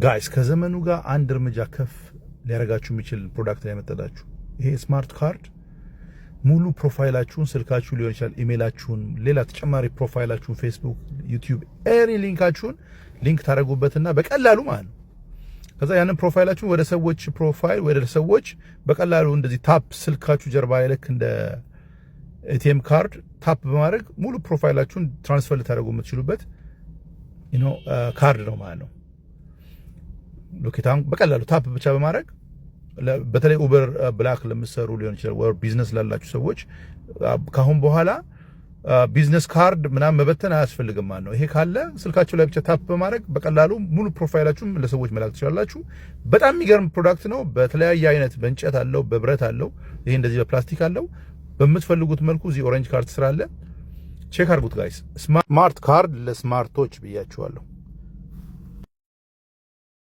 ጋይስ ከዘመኑ ጋር አንድ እርምጃ ከፍ ሊያረጋችሁ የሚችል ፕሮዳክት ላይ መጣላችሁ። ይሄ ስማርት ካርድ ሙሉ ፕሮፋይላችሁን ስልካችሁ ሊሆን ይችላል፣ ኢሜይላችሁን፣ ሌላ ተጨማሪ ፕሮፋይላችሁን፣ ፌስቡክ፣ ዩቲዩብ ኤኒ ሊንካችሁን ሊንክ ታደርጉበትና በቀላሉ ማለት ነው። ከዛ ያንን ፕሮፋይላችሁን ወደ ሰዎች ፕሮፋይል ወደ ሰዎች በቀላሉ እንደዚህ ታፕ ስልካችሁ ጀርባ ላይ ልክ እንደ ኤቲኤም ካርድ ታፕ በማድረግ ሙሉ ፕሮፋይላችሁን ትራንስፈር ልታደርጉ የምትችሉበት ካርድ ነው ማለት ነው። ሎኬታን በቀላሉ ታፕ ብቻ በማድረግ በተለይ ኡበር ብላክ ለምትሰሩ ሊሆን ይችላል ወይ ቢዝነስ ላላችሁ ሰዎች ካሁን በኋላ ቢዝነስ ካርድ ምናምን መበተን አያስፈልግም ማለት ነው። ይሄ ካለ ስልካችሁ ላይ ብቻ ታፕ በማድረግ በቀላሉ ሙሉ ፕሮፋይላችሁን ለሰዎች መላክ ትችላላችሁ። በጣም የሚገርም ፕሮዳክት ነው። በተለያየ አይነት በእንጨት አለው፣ በብረት አለው፣ ይሄ እንደዚህ በፕላስቲክ አለው። በምትፈልጉት መልኩ እዚህ ኦሬንጅ ካርድ ስራ አለ። ቼክ አድርጉት ጋይስ። ስማርት ካርድ ለስማርቶች ብያችኋለሁ።